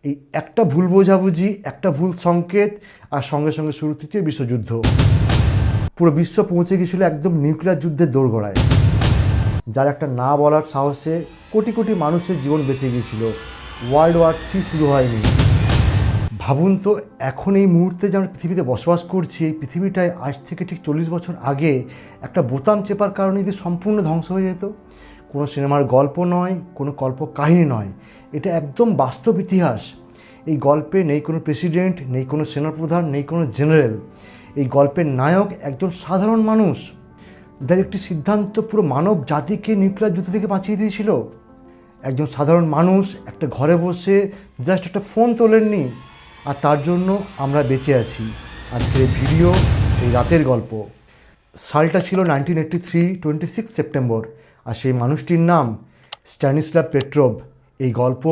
এই একটা ভুল বোঝাবুঝি, একটা ভুল সংকেত, আর সঙ্গে সঙ্গে শুরু তৃতীয় বিশ্বযুদ্ধ। পুরো বিশ্ব পৌঁছে গিয়েছিল একদম নিউক্লিয়ার যুদ্ধের দোরগোড়ায়, যার একটা না বলার সাহসে কোটি কোটি মানুষের জীবন বেঁচে গিয়েছিল। ওয়ার্ল্ড ওয়ার 3 শুরু হয়নি। ভাবুন তো, এখন এই মুহূর্তে যে আমরা পৃথিবীতে বসবাস করছি, এই পৃথিবীটায় আজ থেকে ঠিক 40 বছর আগে একটা বোতাম চেপার কারণে যদি সম্পূর্ণ ধ্বংস হয়ে যেত। কোনো সিনেমার গল্প নয়, কোনো কল্প কাহিনী নয়, এটা একদম বাস্তব ইতিহাস। এই গল্পে নেই কোনো প্রেসিডেন্ট, নেই কোনো সেনাপ্রধান, নেই কোনো জেনারেল। এই গল্পের নায়ক একজন সাধারণ মানুষ, যার একটি সিদ্ধান্ত পুরো মানব জাতিকে নিউক্লিয়ার যুদ্ধ থেকে বাঁচিয়ে দিয়েছিল। একজন সাধারণ মানুষ একটা ঘরে বসে জাস্ট একটা ফোন তোলেননি, আর তার জন্য আমরা বেঁচে আছি। আজকের এই ভিডিও সেই রাতের গল্প। সালটা ছিল 1983, 26 সেপ্টেম্বর, আর সেই মানুষটির নাম স্ট্যানিস্লাভ পেট্রোভ। এই গল্প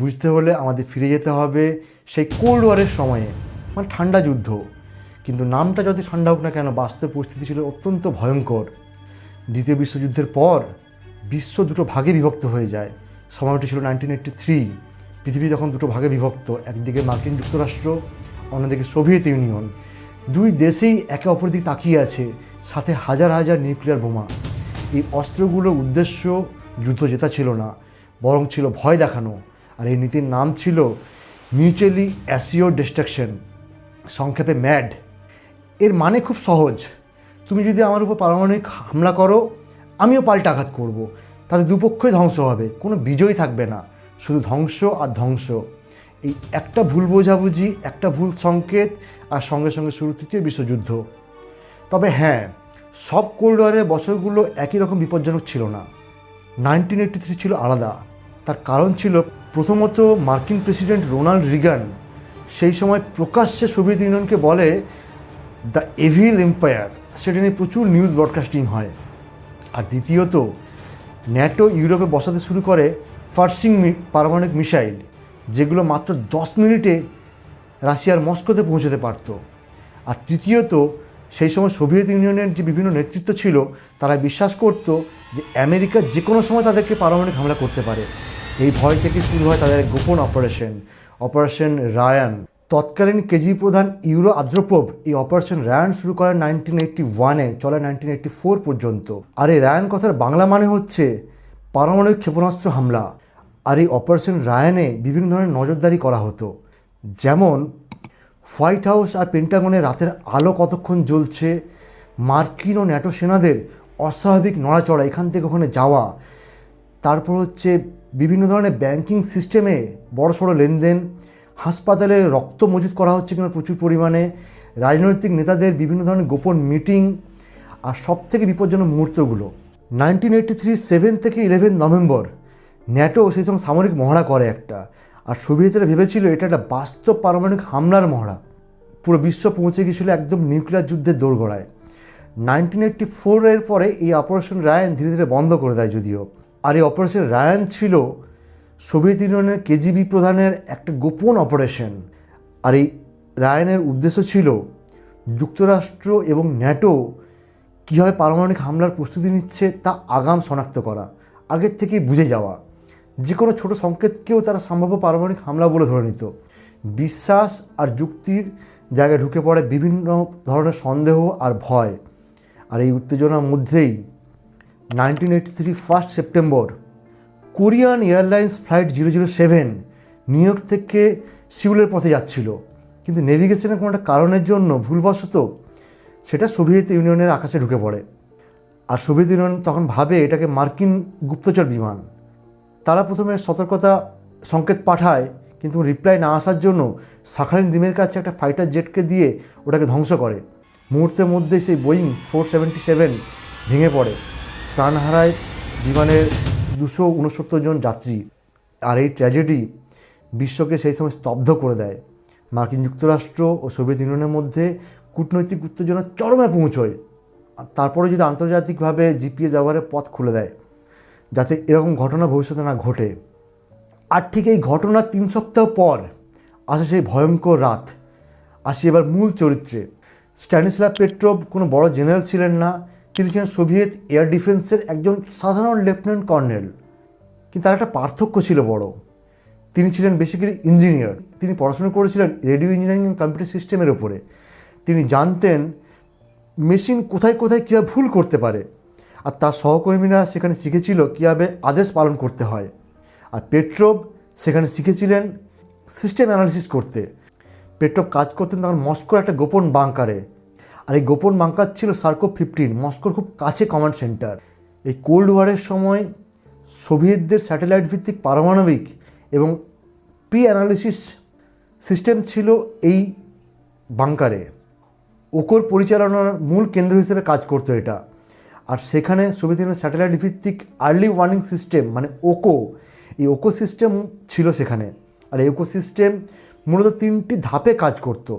বুঝতে হলে আমাদের ফিরে যেতে হবে সেই কোল্ড ওয়ারের সময়ে, মানে ঠান্ডা যুদ্ধ। কিন্তু নামটা যত ঠান্ডা হোক না কেন, বাস্তব পরিস্থিতি ছিল অত্যন্ত ভয়ঙ্কর। দ্বিতীয় বিশ্বযুদ্ধের পর বিশ্ব দুটো ভাগে বিভক্ত হয়ে যায়। সময়টি ছিল 1983। পৃথিবী তখন দুটো ভাগে বিভক্ত, একদিকে মার্কিন যুক্তরাষ্ট্র, অন্যদিকে সোভিয়েত ইউনিয়ন। দুই দেশেই একে অপরের দিকে তাকিয়ে আছে, সাথে হাজার হাজার নিউক্লিয়ার বোমা। এই অস্ত্রগুলোর উদ্দেশ্য যুদ্ধ জেতা ছিল না, বরং ছিল ভয় দেখানো। আর এই নীতির নাম ছিল মিউচুয়ালি অ্যাসিওর ডিস্ট্রাকশন, সংক্ষেপে ম্যাড। এর মানে খুব সহজ, তুমি যদি আমার উপর পারমাণবিক হামলা করো, আমিও পাল্টা আঘাত করব। তাতে দুপক্ষই ধ্বংস হবে, কোনো বিজয়ী থাকবে না, শুধু ধ্বংস আর ধ্বংস। এই একটা ভুল বোঝাবুঝি, একটা ভুল সংকেত, আর সঙ্গে সঙ্গে শুরু তৃতীয় বিশ্বযুদ্ধ। তবে হ্যাঁ, সব কোল্ড ওয়ারের বছরগুলো একই রকম বিপজ্জনক ছিল না। 1983 ছিল আলাদা। তার কারণ ছিল, প্রথমত মার্কিন প্রেসিডেন্ট রোনাল্ড রিগান সেই সময় প্রকাশ্যে সোভিয়েত ইউনিয়নকে বলে দ্য এভিল এম্পায়ার। সেটা নিয়ে প্রচুর নিউজ ব্রডকাস্টিং হয়। আর দ্বিতীয়ত, ন্যাটো ইউরোপে বসাতে শুরু করে পার্সিং পারমাণবিক মিসাইল, যেগুলো মাত্র 10 মিনিটে রাশিয়ার মস্কোতে পৌঁছতে পারত। আর তৃতীয়ত, সেই সময় সোভিয়েত ইউনিয়নের যে বিভিন্ন নেতৃত্ব ছিল, তারা বিশ্বাস করত যে আমেরিকা যে কোনো সময় তাদেরকে পারমাণবিক হামলা করতে পারে। এই ভয় থেকে শুরু হয় তাদের গোপন অপারেশন রায়ান। তৎকালীন কেজি প্রধান ইউরো আদ্রোপভ এই অপারেশন রায়ান শুরু করেন 1981-এ, চলে 1984 পর্যন্ত। আর এই রায়ান কথার বাংলা মানে হচ্ছে পারমাণবিক ক্ষেপণাস্ত্র হামলা। আর এই অপারেশন রায়ানে বিভিন্ন ধরনের নজরদারি করা হতো, যেমন হোয়াইট হাউস আর পেন্টাগনে রাতের আলো কতক্ষণ জ্বলছে, মার্কিন ও ন্যাটো সেনাদের অস্বাভাবিক নড়াচড়া, এখান থেকে ওখানে যাওয়া। তারপর হচ্ছে বিভিন্ন ধরনের ব্যাংকিং সিস্টেমে বড়সড় লেনদেন, হাসপাতালে রক্ত মজুত করা হচ্ছে কিনা প্রচুর পরিমাণে, রাজনৈতিক নেতাদের বিভিন্ন ধরনের গোপন মিটিং। আর সবথেকে বিপজ্জনক মুহূর্তগুলো 1983 7 থেকে 11 নভেম্বর ন্যাটো সেই সময় সামরিক মহড়া করে একটা। আর সোভিয়েতরা ভেবেছিল এটা একটা বাস্তব পারমাণবিক হামলার মহড়া। পুরো বিশ্ব পৌঁছে গিয়েছিল একদম নিউক্লিয়ার যুদ্ধের দোরগোড়ায়। 1984-এর পরে এই অপারেশন রায়ান ধীরে ধীরে বন্ধ করে দেয় যদিও। আর এই অপারেশন রায়ান ছিল সোভিয়েত ইউনিয়নের কেজিবি প্রধানের একটা গোপন অপারেশন। আর এই রায়ানের উদ্দেশ্য ছিল যুক্তরাষ্ট্র এবং ন্যাটো কীভাবে পারমাণবিক হামলার প্রস্তুতি নিচ্ছে তা আগাম শনাক্ত করা, আগের থেকেই বুঝে যাওয়া। যে কোনো ছোটো সংকেতকেও তারা সম্ভাব্য পারমাণবিক হামলা বলে ধরে নিত। বিশ্বাস আর যুক্তির জায়গায় ঢুকে পড়ে বিভিন্ন ধরনের সন্দেহ আর ভয়। আর এই উত্তেজনার মধ্যেই 1983 1 September Korean airlines flight 007 new York থেকে সিউলের পথে যাচ্ছিল, কিন্তু নেভিগেশনের কোনো একটা কারণের জন্য ভুলবশত সেটা সোভিয়েত ইউনিয়নের আকাশে ঢুকে পড়ে। আর সোভিয়েত ইউনিয়ন তখন ভাবে এটাকে মার্কিন গুপ্তচর বিমান। তারা প্রথমে সতর্কতা সংকেত পাঠায়, কিন্তু রিপ্লাই না আসার জন্য শাখালিন দ্বীপের কাছে একটা ফাইটার জেটকে দিয়ে ওটাকে ধ্বংস করে। মুহূর্তের মধ্যেই সেই বোয়িং 477 ভেঙে পড়ে, প্রাণ হারায় বিমানের 269 জন যাত্রী। আর এই ট্র্যাজেডি বিশ্বকে সেই সময় স্তব্ধ করে দেয়। মার্কিন যুক্তরাষ্ট্র ও সোভিয়েত ইউনিয়নের মধ্যে কূটনৈতিক উত্তেজনা চরমে পৌঁছয়। তারপরে যদি আন্তর্জাতিকভাবে জিপিএস ব্যবহারের পথ খুলে দেয়, যাতে এরকম ঘটনা ভবিষ্যতে না ঘটে। আর ঠিক এই ঘটনার 3 সপ্তাহ পর আসে সেই ভয়ঙ্কর রাত। আসি এবার মূল চরিত্রে। স্ট্যানিস্লাভ পেট্রোভ কোনো বড় জেনারেল ছিলেন না, তিনি ছিলেন সোভিয়েত এয়ার ডিফেন্সের একজন সাধারণ লেফটেন্যান্ট কর্নেল। কিন্তু তার একটা পার্থক্য ছিল বড়, তিনি ছিলেন বেসিক্যালি ইঞ্জিনিয়ার। তিনি পড়াশোনা করেছিলেন রেডিও ইঞ্জিনিয়ারিং অ্যান্ড কম্পিউটার সিস্টেমের ওপরে। তিনি জানতেন মেশিন কোথায় কোথায় কীভাবে ভুল করতে পারে, আর তার সহকর্মীরা সেখানে শিখেছিল কীভাবে আদেশ পালন করতে হয়। আর পেট্রোভ সেখানে শিখেছিলেন সিস্টেম অ্যানালিসিস করতে। পেট্রোভ কাজ করতেন তখন মস্কোর একটা গোপন বাংকারে, আর এই গোপন বাংকার ছিল সার্কো 15, মস্কোর খুব কাছে কমান্ড সেন্টার। এই কোল্ড ওয়ারের সময় সোভিয়েতদের স্যাটেলাইট ভিত্তিক পারমাণবিক এবং প্রি অ্যানালিসিস সিস্টেম ছিল এই বাংকারে। ওকোর পরিচালনার মূল কেন্দ্র হিসেবে কাজ করতো এটা। আর সেখানে সোভিয়েত ইউনিয়নের স্যাটেলাইট ভিত্তিক আর্লি ওয়ার্নিং সিস্টেম মানে ওকো, এই ওকো সিস্টেম ছিল সেখানে। আর এই ওকো সিস্টেম মূলত 3টি ধাপে কাজ করতো।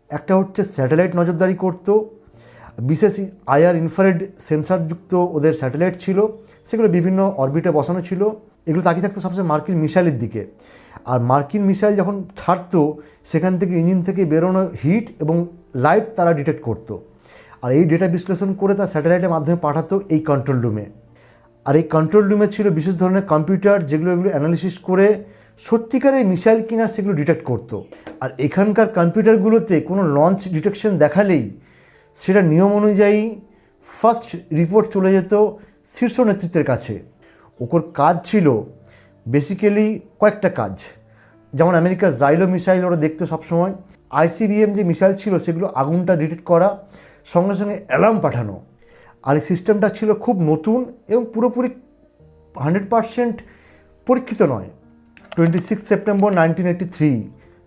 একটা হচ্ছে স্যাটেলাইট নজরদারি করতো, বিশেষ আইআর ইনফ্রারেড সেন্সারযুক্ত ওদের স্যাটেলাইট ছিল, সেগুলো বিভিন্ন অরবিটে বসানো ছিল। এগুলো তাকিয়ে থাকতো সবসময় মার্কিন মিসাইলের দিকে। আর মার্কিন মিসাইল যখন ছাড়তো সেখান থেকে ইঞ্জিন থেকে বেরোনো হিট এবং লাইট তারা ডিটেক্ট করতো। আর এই ডেটা বিশ্লেষণ করে তার স্যাটেলাইটের মাধ্যমে পাঠাতো এই কন্ট্রোল রুমে। আর এই কন্ট্রোল রুমে ছিল বিশেষ ধরনের কম্পিউটার যেগুলো এগুলো অ্যানালিসিস করে সত্যিকারের মিসাইল কিনা সেগুলো ডিটেক্ট করতো। আর এখানকার কম্পিউটারগুলোতে কোনো লঞ্চ ডিটেকশন দেখালেই সেটা নিয়ম অনুযায়ী ফার্স্ট রিপোর্ট চলে যেত শীর্ষ নেতৃত্বের কাছে। ওর কাজ ছিল বেসিক্যালি কয়েকটা কাজ, যেমন আমেরিকার জাইলো মিসাইল ওরা দেখতো সবসময়। আইসিবিএম যে মিসাইল ছিল সেগুলো আগুনটা ডিটেক্ট করা, সঙ্গে সঙ্গে অ্যালার্ম পাঠানো। আর এই সিস্টেমটা ছিল খুব নতুন এবং পুরোপুরি 100% পরীক্ষিত নয়। 26 সেপ্টেম্বর 1983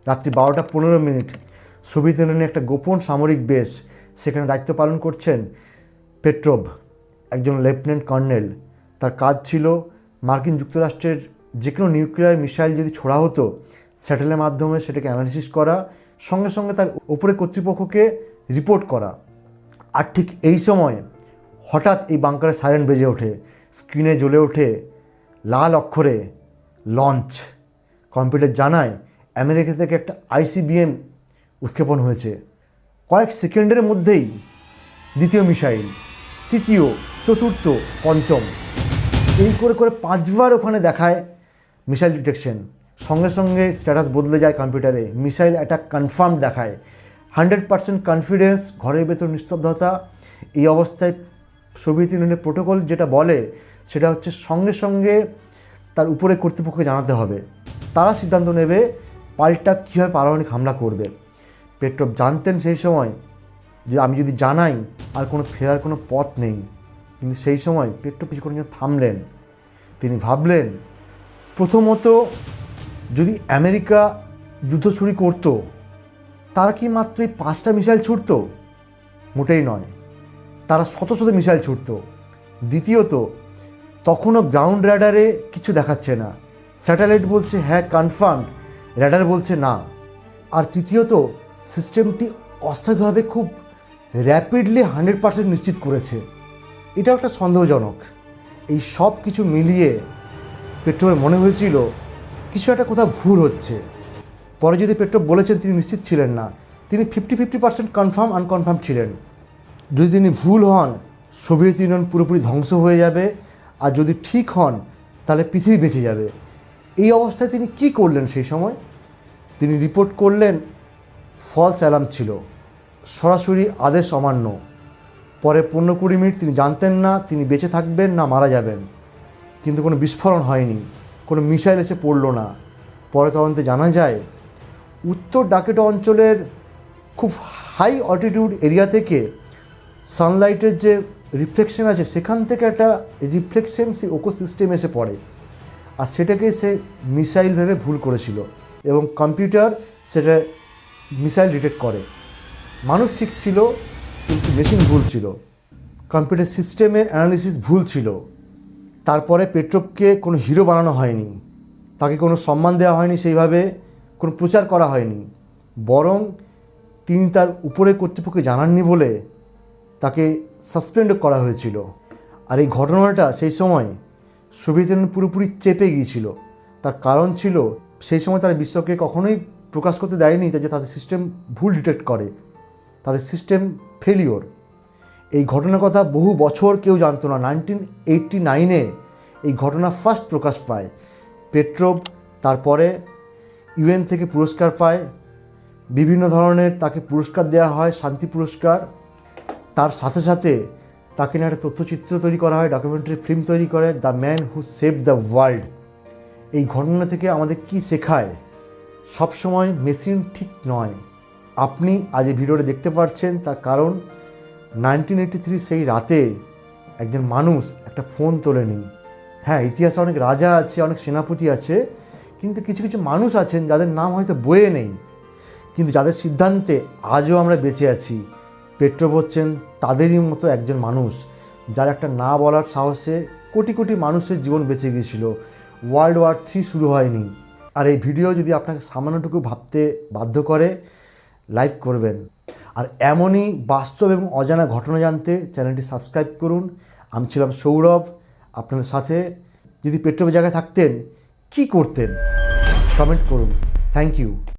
রাত্রি 12টা 15 মিনিট সোভিয়েত ইউনিয়নের একটা গোপন সামরিক বেস, সেখানে দায়িত্ব পালন করছেন পেট্রোভ, একজন লেফটেন্যান্ট কর্নেল। তার কাজ ছিল মার্কিন যুক্তরাষ্ট্রের যে কোনো নিউক্লিয়ার মিসাইল যদি ছোড়া হতো স্যাটেলাইটের মাধ্যমে সেটাকে অ্যানালিসিস করা, সঙ্গে সঙ্গে তার উপরে কর্তৃপক্ষকে রিপোর্ট করা। আর ঠিক এই সময় হঠাৎ এই বাংকারের সাইরেন বেজে ওঠে, স্ক্রিনে জ্বলে ওঠে লাল অক্ষরে লঞ্চ। কম্পিউটার জানায় আমেরিকা থেকে একটা আইসিবিএম উৎক্ষেপণ হয়েছে। কয়েক সেকেন্ডের মধ্যেই দ্বিতীয় মিসাইল, তৃতীয়, চতুর্থ, পঞ্চম, এই করে করে 5বার ওখানে দেখায় মিসাইল ডিটেকশন। সঙ্গে সঙ্গে স্ট্যাটাস বদলে যায় কম্পিউটারে, মিসাইল অ্যাটাক কনফার্ম দেখায়। 100% কনফিডেন্স, ঘরের ভেতর নিস্তব্ধতা। এই অবস্থায় সোভিয়েত ইউনিয়নের প্রোটোকল যেটা বলে সেটা হচ্ছে সঙ্গে সঙ্গে তার উপরে কর্তৃপক্ষকে জানাতে হবে, তারা সিদ্ধান্ত নেবে পাল্টা কীভাবে পারমাণবিক হামলা করবে। পেট্রোভ জানতেন সেই সময় যে আমি যদি জানাই আর কোনো ফেরার কোনো পথ নেই। কিন্তু সেই সময় পেট্রোভ কিছুক্ষণের জন্য থামলেন। তিনি ভাবলেন, প্রথমত যদি আমেরিকা যুদ্ধ শুরু করত তারা কি মাত্র 5টা মিসাইল ছুড়ত? মোটেই নয়, তারা শত শত মিসাইল ছুড়ত। দ্বিতীয়ত তখনও গ্রাউন্ড র্যাডারে কিছু দেখাচ্ছে না, স্যাটেলাইট বলছে হ্যাঁ কনফার্মড, র্যাডার বলছে না। আর তৃতীয়ত সিস্টেমটি অস্থায়ীভাবে খুব র্যাপিডলি 100% নিশ্চিত করেছে। এটাও একটা সন্দেহজনক। এই সব কিছু মিলিয়ে পেট্রোভের মনে হয়েছিল কিছু একটা কোথাও ভুল হচ্ছে। পরে যদি পেট্রোভ বলেছেন তিনি নিশ্চিত ছিলেন না, তিনি 50% কনফার্ম আনকনফার্ম ছিলেন। যদি তিনি ভুল হন সোভিয়েত ইউনিয়ন পুরোপুরি ধ্বংস হয়ে যাবে, আর যদি ঠিক হন তাহলে পৃথিবী বেঁচে যাবে। এই অবস্থায় তিনি কি করলেন? সেই সময় তিনি রিপোর্ট করলেন ফলস অ্যালার্ম ছিল, সরাসরি আদেশ অমান্য। পরে 15-20 মিনিট তিনি জানতেন না তিনি বেঁচে থাকবেন না মারা যাবেন। কিন্তু কোনো বিস্ফোরণ হয়নি, কোনো মিসাইল এসে পড়ল না। পরে তদন্তে জানা যায় উত্তর ডাকোটা অঞ্চলের খুব হাই অল্টিটিউড এরিয়া থেকে সানলাইটের যে রিফ্লেকশন আছে সেখান থেকে একটা রিফ্লেকশন সেই ওকো সিস্টেম এসে পড়ে, আর সেটাকে সে মিসাইল ভেবে ভুল করেছিল এবং কম্পিউটার সেটা মিসাইল ডিটেক্ট করে। মানুষ ঠিক ছিল কিন্তু মেশিন ভুল ছিল, কম্পিউটার সিস্টেমের অ্যানালিসিস ভুল ছিল। তারপরে পেট্রোভকে কোনো হিরো বানানো হয়নি, তাকে কোনো সম্মান দেওয়া হয়নি, সেইভাবে কোনো প্রচার করা হয়নি, বরং তিনি তার উপরে কর্তৃপক্ষকে জানাননি বলে তাকে সাসপেন্ডও করা হয়েছিল। আর এই ঘটনাটা সেই সময় সোভিয়েত ইউনিয়ন পুরোপুরি চেপে গিয়েছিল। তার কারণ ছিল সেই সময় তারা বিশ্বকে কখনোই প্রকাশ করতে দেয়নি যে তাদের সিস্টেম ভুল ডিটেক্ট করে, তাদের সিস্টেম ফেলিওর। এই ঘটনার কথা বহু বছর কেউ জানতো না। 1989-এ এই ঘটনা ফার্স্ট প্রকাশ পায়। পেট্রোভ তারপরে ইউএন থেকে পুরস্কার পায়, বিভিন্ন ধরনের তাকে পুরস্কার দেওয়া হয়, শান্তি পুরস্কার। তার সাথে সাথে তাকে নিয়ে একটা তথ্যচিত্র তৈরি করা হয়, ডকুমেন্টারি ফিল্ম তৈরি করে, the man who saved the world. এই ঘটনা থেকে আমাদের কি শেখায়? সবসময় মেশিন ঠিক নয়। আপনি আজ এই ভিডিওটা দেখতে পাচ্ছেন, তার কারণ 1983 সেই রাতে একজন মানুষ একটা ফোন তোলেনি। হ্যাঁ, ইতিহাসে অনেক রাজা আছে, অনেক সেনাপতি আছে, কিন্তু কিছু কিছু মানুষ আছেন যাদের নাম হয়তো বইয়ে নেই, কিন্তু যাদের সিদ্ধান্তে আজও আমরা বেঁচে আছি। পেট্রোভ হচ্ছেন তাদেরই মতো একজন মানুষ, যার একটা না বলার সাহসে কোটি কোটি মানুষের জীবন বেঁচে গিয়েছিল। ওয়ার্ল্ড ওয়ার 3 শুরু হয়নি। আর এই ভিডিও যদি আপনাকে সামান্যটুকু ভাবতে বাধ্য করে, লাইক করবেন। আর এমনই বাস্তব এবং অজানা ঘটনা জানতে চ্যানেলটি সাবস্ক্রাইব করুন। আমি ছিলাম সৌরভ আপনাদের সাথে। যদি পেট্রোভের জায়গায় থাকতেন, কি করতেন? কমেন্ট করুন। Thank you.